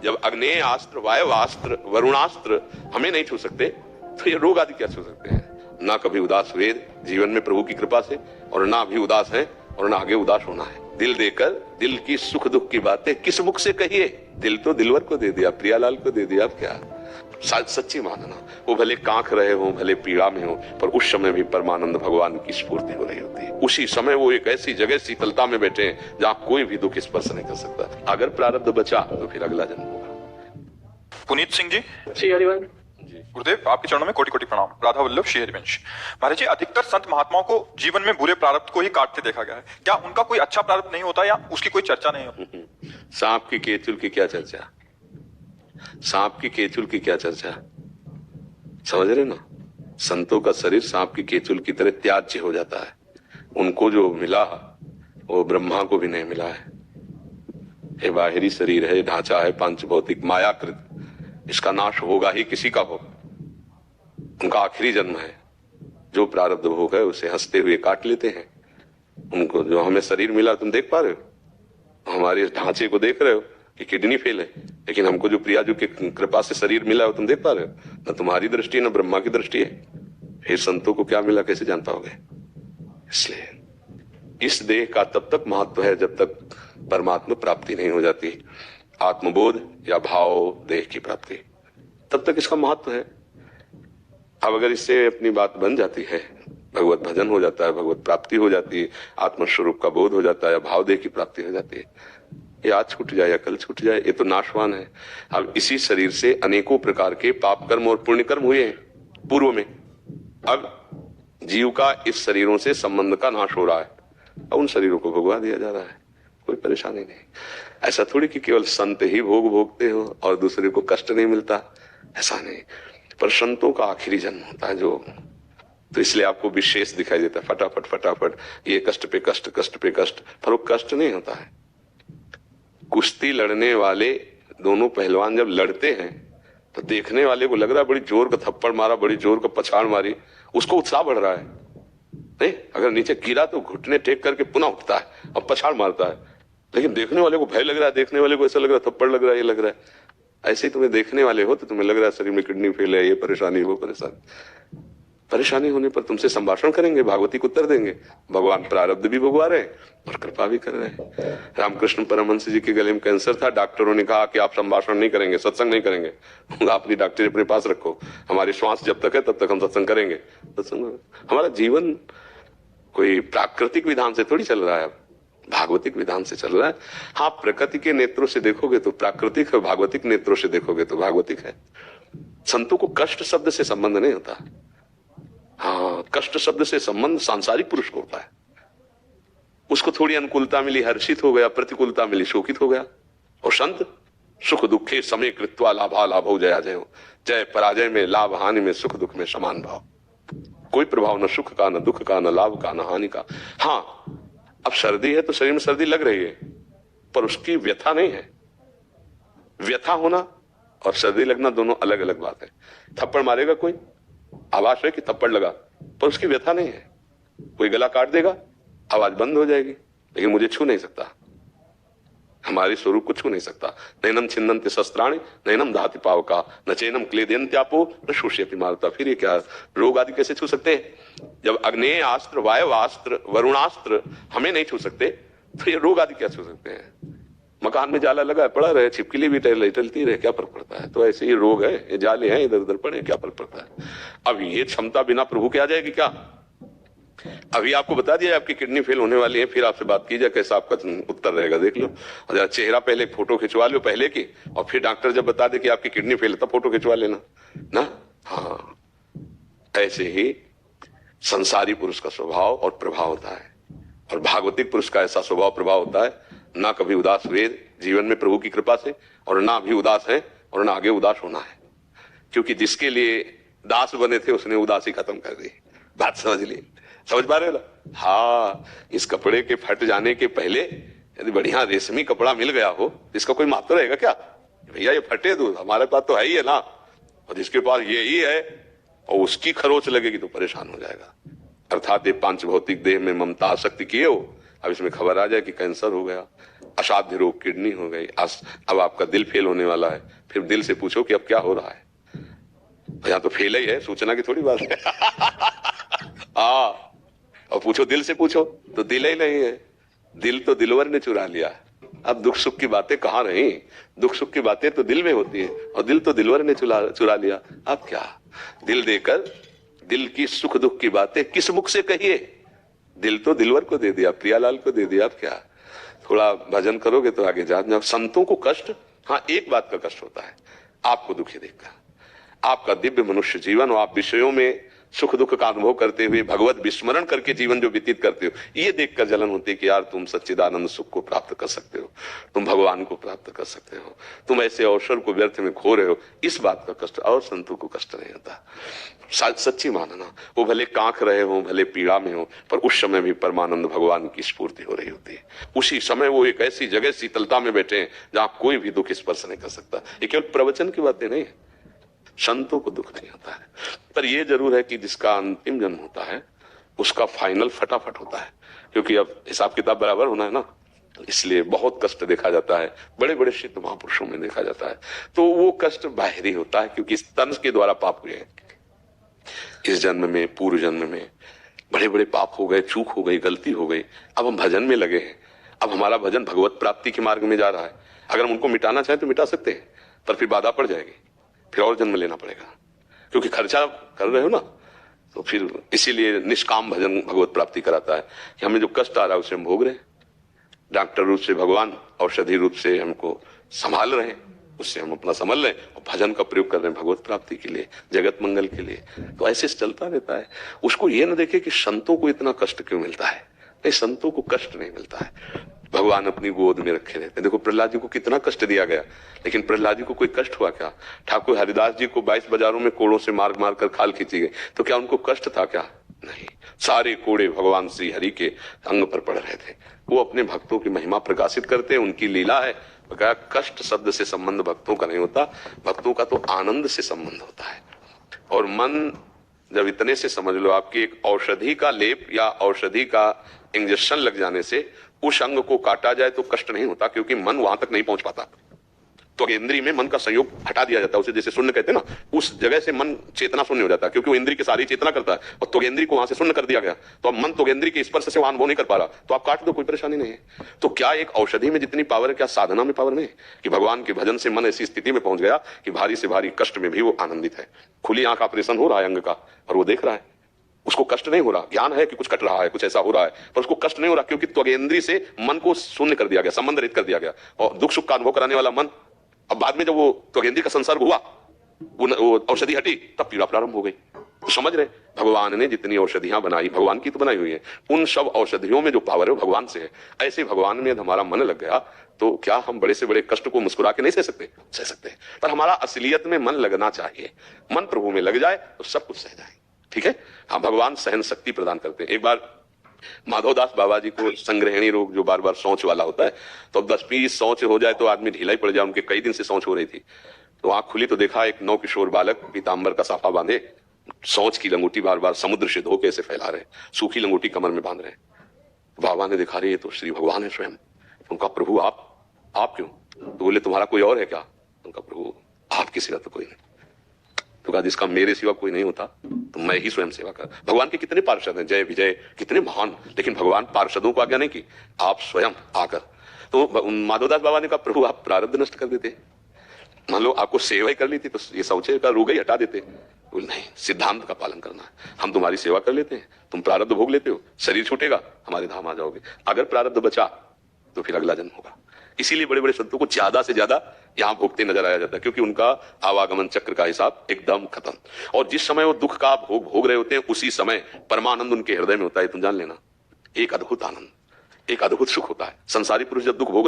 जब अग्नेय अस्त्र, वायवास्त्र, वरुणास्त्र हमें नहीं छू सकते तो ये रोग आदि क्या छू सकते हैं। ना कभी उदास हुए जीवन में प्रभु की कृपा से, और ना अभी उदास है और ना आगे उदास होना है। दिल देकर दिल की सुख दुख की बातें किस मुख से कहिए, दिल तो दिलवर को दे दिया, प्रियालाल को दे दिया। अब क्या सच्ची मानना, वो भले कांख रहे हो, भले पीड़ा में हो, पर उस समय भी परमानंद भगवान की स्फूर्ति हो रही होती है। उसी समय वो एक ऐसी जगह शीतलता में बैठे हैं जहां कोई भी दुख स्पर्श नहीं कर सकता। अगर प्रारब्ध बचा तो फिर अगला जन्म होगा। पुनीत सिंह जी, श्री हरिवंश जी गुरुदेव, आपके चरणों में कोटि कोटि प्रणाम। राधा वल्लभ श्री हरिवंश। महाराज जी, अधिकतर संत महात्माओं को जीवन में बुरे प्रारब्ध को ही काटते देखा गया है। क्या उनका कोई अच्छा प्रारब्ध नहीं होता या उसकी कोई चर्चा नहीं होती? सांप की केचुल की क्या चर्चा, सांप की केचुल की क्या चर्चा, समझ रहे ना। संतों का शरीर सांप की केचुल की तरह त्याज्य हो जाता है। उनको जो मिला वो ब्रह्मा को भी नहीं मिला है। ये बाहरी शरीर है, ढांचा है, पंच भौतिक मायाकृत, इसका नाश होगा ही, किसी का हो। उनका आखिरी जन्म है, जो प्रारब्ध भोग है उसे हंसते हुए काट लेते हैं। उनको जो हमें शरीर मिला, तुम देख पा रहे हो, हमारे ढांचे को देख रहे हो कि किडनी फेल है, लेकिन हमको जो प्रियाजू की कृपा से शरीर मिला है तुम देख पा रहे हो। न तुम्हारी दृष्टि न ब्रह्मा की दृष्टि है। फिर संतों को क्या मिला कैसे जान पाओगे। इसलिए इस देह का तब तक महत्व है जब तक परमात्मा प्राप्ति नहीं हो जाती, आत्मबोध या भाव देह की प्राप्ति, तब तक इसका महत्व है। अब अगर इससे अपनी बात बन जाती है, भगवत भजन हो जाता है, भगवत प्राप्ति हो जाती है, आत्मस्वरूप का बोध हो जाता है, भाव देह की प्राप्ति हो जाती है, ये आज छूट जाए या कल छूट जाए, ये तो नाशवान है। अब इसी शरीर से अनेकों प्रकार के पाप कर्म और पुण्य कर्म हुए हैं पूर्व में। अब जीव का इस शरीरों से संबंध का नाश हो रहा है, अब उन शरीरों को भोगवा दिया जा रहा है, कोई परेशानी नहीं। ऐसा थोड़ी कि केवल संत ही भोग भोगते हो और दूसरे को कष्ट नहीं मिलता, ऐसा नहीं। पर संतों का आखिरी जन्म होता है जो, तो इसलिए आपको विशेष दिखाई देता है, फटाफट फटाफट ये कष्ट पे कष्ट, कष्ट पे कष्ट, पर वो कष्ट नहीं होता है। कुश्ती लड़ने वाले दोनों पहलवान जब लड़ते हैं तो देखने वाले को लग रहा है बड़ी जोर का थप्पड़ मारा, बड़ी जोर का पछाड़ मारी, उसको उत्साह बढ़ रहा है। नहीं, अगर नीचे गिरा तो घुटने टेक करके पुनः उठता है और पछाड़ मारता है, लेकिन देखने वाले को भय लग रहा है, देखने वाले को ऐसा लग रहा है थप्पड़ लग रहा है, ये लग रहा है। ऐसे ही तुम्हें देखने वाले हो तो तुम्हें लग रहा है शरीर में किडनी फेल है, ये परेशानी, वो परेशानी। परेशानी होने पर तुमसे संभाषण करेंगे, भागवती को उत्तर देंगे। भगवान प्रारब्ध भी भोगवा रहे हैं और कृपा भी कर रहे हैं। रामकृष्ण परमहंस जी के गले में कैंसर था, डॉक्टरों ने कहा कि आप संभाषण नहीं करेंगे, सत्संग नहीं करेंगे, अपनी डॉक्टरी अपने पास रखो, हमारी श्वास जब तक है तब तक हम सत्संग करेंगे। सत्संग, हमारा जीवन कोई प्राकृतिक विधान से थोड़ी चल रहा है, भागवतिक विधान से चल रहा है। हाँ, प्रकृति के नेत्रों से देखोगे तो प्राकृतिक है, भागवतिक नेत्रों से देखोगे तो भागवतिक है। संतों को कष्ट शब्द से संबंध नहीं होता। हाँ, कष्ट शब्द से संबंध सांसारिक पुरुष को होता है। उसको थोड़ी अनुकूलता मिली, हर्षित हो गया, प्रतिकूलता मिली, शोकित हो गया। और संत सुख दुखे समय कृत्वा लाभा लाभो जया जयो, जय पराजय में, लाभ हानि में, सुख दुख में समान भाव। कोई प्रभाव न सुख का, न दुख का, न लाभ का, न हानि का। हाँ, अब सर्दी है तो शरीर में सर्दी लग रही है, पर उसकी व्यथा नहीं है। व्यथा होना और सर्दी लगना दोनों अलग अलग बात है। थप्पड़ मारेगा कोई, आवाज है कि थप्पड़ लगा, पर उसकी व्यथा नहीं है। कोई गला काट देगा, आवाज बंद हो जाएगी, लेकिन मुझे छू नहीं सकता, हमारे स्वरूप को छू नहीं सकता। नैनम छिन्दन्ति शस्त्राणि नैनम दहति पावका न चैनम क्लेदयन्त्यापो न शोषयति मारुता। फिर ये क्या, रोग आदि कैसे छू सकते हैं। जब अग्नेय अस्त्र, वायवास्त्र, वरुणास्त्र हमें नहीं छू सकते तो ये रोग आदि क्या छू सकते हैं। मकान में जाला लगा है, पड़ा रहे, छिपकली भी टहलती रहे, क्या फर्क पड़ता है। तो ऐसे ही रोग है, ये जाले हैं, इधर उधर पड़े, क्या फर्क पड़ता है। अब ये क्षमता बिना प्रभु के आ जाएगी क्या। अभी आपको बता दिया आपकी किडनी फेल होने वाली है, फिर आपसे बात की जाए, कैसा आपका उत्तर रहेगा देख लो। और चेहरा पहले फोटो खिंचवा लो पहले की, और फिर डॉक्टर जब बता दे कि आपकी किडनी फेल है तब फोटो खिंचवा लेना ना। हाँ, ऐसे ही संसारी पुरुष का स्वभाव और प्रभाव होता है, और भागवतिक पुरुष का ऐसा स्वभाव प्रभाव होता है, ना कभी उदास हुए जीवन में प्रभु की कृपा से, और ना अभी उदास है और ना आगे उदास होना है। क्योंकि जिसके लिए दास बने थे उसने उदासी खत्म कर दी। बात समझ ली, समझ पा रहे हो ना। हाँ, इस कपड़े के फट जाने के पहले यदि बढ़िया रेशमी कपड़ा मिल गया हो, इसका कोई महत्व रहेगा क्या। भैया ये फटे दो, हमारे पास तो है ही है ना, और जिसके पास ये ही है और उसकी खरोच लगेगी तो परेशान हो जाएगा। अर्थात ये पांच भौतिक देह में ममता आसक्ति किए हो, अब इसमें खबर आ जाए कि कैंसर हो गया, असाध्य रोग किडनी हो गई, अब आपका दिल फेल होने वाला है, फिर दिल से पूछो कि अब क्या हो रहा है। यहाँ तो फेल ही है, सूचना की थोड़ी बात है। और पूछो दिल से पूछो तो दिल ही नहीं है, दिल तो दिलवर ने चुरा लिया। अब दुख सुख की बातें कहाँ रही, दुख सुख की बातें तो दिल में होती है और दिल तो दिलवर ने चुरा लिया। अब क्या दिल देकर दिल की सुख दुख की बातें किस मुख से कहिए, दिल तो दिलवर को दे दिया, प्रियालाल को दे दिया। अब क्या थोड़ा भजन करोगे तो आगे जाओ। संतों को कष्ट, हाँ एक बात का कष्ट होता है, आपको दुखी देखकर। आपका दिव्य मनुष्य जीवन और आप विषयों में सुख दुख का अनुभव करते हुए भगवत विस्मरण करके जीवन जो व्यतीत करते हो, ये देखकर जलन होती है कि यार तुम सच्चिदानंद सुख को प्राप्त कर सकते हो, तुम भगवान को प्राप्त कर सकते हो, तुम ऐसे अवसर को व्यर्थ में खो रहे हो। इस बात का कष्ट, और संतों को कष्ट नहीं होता। सच्ची मानना, वो भले कांख रहे हो, भले पीड़ा में हो, पर उस समय भी परमानंद भगवान की स्फूर्ति हो रही होती है। उसी समय वो एक ऐसी जगह शीतलता में बैठे हैं जहां कोई भी दुख स्पर्श नहीं कर सकता। ये केवल प्रवचन की बातें नहीं है, संतों को दुख नहीं होता है। पर यह जरूर है कि जिसका अंतिम जन्म होता है उसका फाइनल फटाफट होता है, क्योंकि अब हिसाब किताब बराबर होना है ना, इसलिए बहुत कष्ट देखा जाता है, बड़े बड़े सिद्ध महापुरुषों में देखा जाता है। तो वो कष्ट बाहरी होता है, क्योंकि इस तंज के द्वारा पाप हुए हैं। इस जन्म में, पूर्व जन्म में बड़े बड़े पाप हो गए, चूक हो गई, गलती हो गई। अब हम भजन में लगे हैं, अब हमारा भजन भगवत प्राप्ति के मार्ग में जा रहा है। अगर हम उनको मिटाना चाहें तो मिटा सकते हैं, पर फिर बाधा पड़ जाएगी, फिर और जन्म लेना पड़ेगा, क्योंकि खर्चा कर रहे हो ना। तो फिर इसीलिए निष्काम भजन भगवत प्राप्ति कराता है कि हमें जो कष्ट आ रहा है उसे हम भोग रहे हैं, डॉक्टर रूप से भगवान औषधि रूप से हमको संभाल रहे हैं, उससे हम अपना संभाल रहे हैं और भजन का प्रयोग कर रहे हैं भगवत प्राप्ति के लिए, जगत मंगल के लिए। तो ऐसे चलता रहता है। उसको ये न देखे कि संतों को इतना कष्ट क्यों मिलता है। नहीं, संतों को कष्ट नहीं मिलता है, भगवान अपनी गोद में रखे रहते हैं। देखो प्रहलाद जी को कितना कष्ट दिया गया, लेकिन प्रहलाद जी को कोई कष्ट हुआ क्या? ठाकुर हरिदास जी को 22 बाजारों में कोड़ों से मार मार कर खाल खींची गई, तो क्या उनको कष्ट था क्या? नहीं, सारे कोड़े भगवान श्री हरि के अंग पर पड़ रहे थे। वो अपने भक्तों की महिमा प्रकाशित करते हैं, उनकी लीला है। क्या कष्ट शब्द से संबंध भक्तों का नहीं होता, भक्तों का तो आनंद से संबंध होता है। और मन जब इतने से समझ लो, आपकी एक औषधि का लेप या औषधि का इंजेक्शन लग जाने से उस अंग को काटा जाए तो कष्ट नहीं होता, क्योंकि मन वहां तक नहीं पहुंच पाता। तो इंद्रिय में मन का संयोग हटा दिया जाता है, उसे जैसे शून्य कहते हैं ना, उस जगह से मन चेतना शून्य हो जाता है, क्योंकि वो इंद्रिय के सारी चेतना करता है और त्वगेंद्रिय को वहां से शून्य कर दिया गया। तो अब मन त्वगेंद्रिय के स्पर्श से वहां अनुभव नहीं कर पा रहा, तो आप काट दो, कोई परेशानी नहीं है। तो क्या एक औषधि में जितनी पावर है, क्या साधना में पावर नहीं है कि भगवान के भजन से मन ऐसी स्थिति में पहुंच गया कि भारी से भारी कष्ट में भी वो आनंदित है। खुली आंख ऑपरेशन हो रहा है अंग का और वो देख रहा है, उसको कष्ट नहीं हो रहा। ज्ञान है कि कुछ कट रहा है, कुछ ऐसा हो रहा है, पर उसको कष्ट नहीं हो रहा, क्योंकि त्वगेंद्रिय से मन को शून्य कर दिया गया, संबंध रहित कर दिया गया। और दुख सुख का अनुभव कराने वाला मन, अब बाद में जब वो त्वगेंद्रिय का संसर्ग हुआ, वो औषधि हटी, तब पीड़ा प्रारंभ हो गई। तो समझ रहे, भगवान ने जितनी औषधियां बनाई, भगवान की तो बनाई हुई है, उन सब औषधियों में जो पावर है वो भगवान से है। ऐसे भगवान में हमारा मन लग गया तो क्या हम बड़े से बड़े कष्ट को मुस्कुरा के नहीं सह सकते? सह सकते हैं, पर हमारा असलियत में मन लगना चाहिए। मन प्रभु में लग जाए तो सब कुछ सह जाए। ठीक है, हाँ, भगवान सहन शक्ति प्रदान करते हैं। एक बार माधवदास बाबा जी को संग्रहणी रोग, जो बार बार शौच वाला होता है, तो अब 10-20 शौच हो जाए तो आदमी ढीला ही पड़ जाए। उनके कई दिन से शौच हो रही थी, तो आंख खुली तो देखा एक 9 किशोर बालक पीतांबर का साफा बांधे शौच की लंगोटी बार बार समुद्र से धो के ऐसे फैला रहे, सूखी लंगोटी कमर में बांध रहे। बाबा ने देखा, रहे ये तो श्री भगवान है स्वयं। उनका प्रभु आप क्यों? तो बोले तुम्हारा कोई और है क्या? उनका प्रभु आपके सिवा तो कोई नहीं। तो कहा जिसका मेरे सिवा कोई नहीं होता तो मैं ही स्वयं सेवा कर। भगवान के कितने पार्षद हैं, जय विजय, कितने महान, लेकिन भगवान पार्षदों को आज्ञा नहीं की, आप स्वयं आकर। तो माधवदास बाबा ने कहा प्रभु आप प्रारब्ध नष्ट कर देते, मान लो आपको सेवा ही कर ली थी तो ये शौचे का रोग ही हटा देते। बोले नहीं, सिद्धांत का पालन करना है, हम तुम्हारी सेवा कर लेते हैं, तुम प्रारब्ध भोग लेते हो, शरीर छूटेगा, हमारे धाम आ जाओगे। अगर प्रारब्ध बचा तो फिर अगला जन्म होगा। इसीलिए बड़े बड़े संतों को ज्यादा से ज्यादा यहां भोगते नजर आया जाता है, क्योंकि उनका आवागमन चक्र का हिसाब एकदम खत्म। और जिस समय वो दुख का भोग रहे होते हैं, उसी समय परमानंद उनके हृदय में होता है। तुम जान लेना, एक अद्भुत आनंद, एक अद्भुत सुख होता है। संसारी पुरुष जब दुख भोग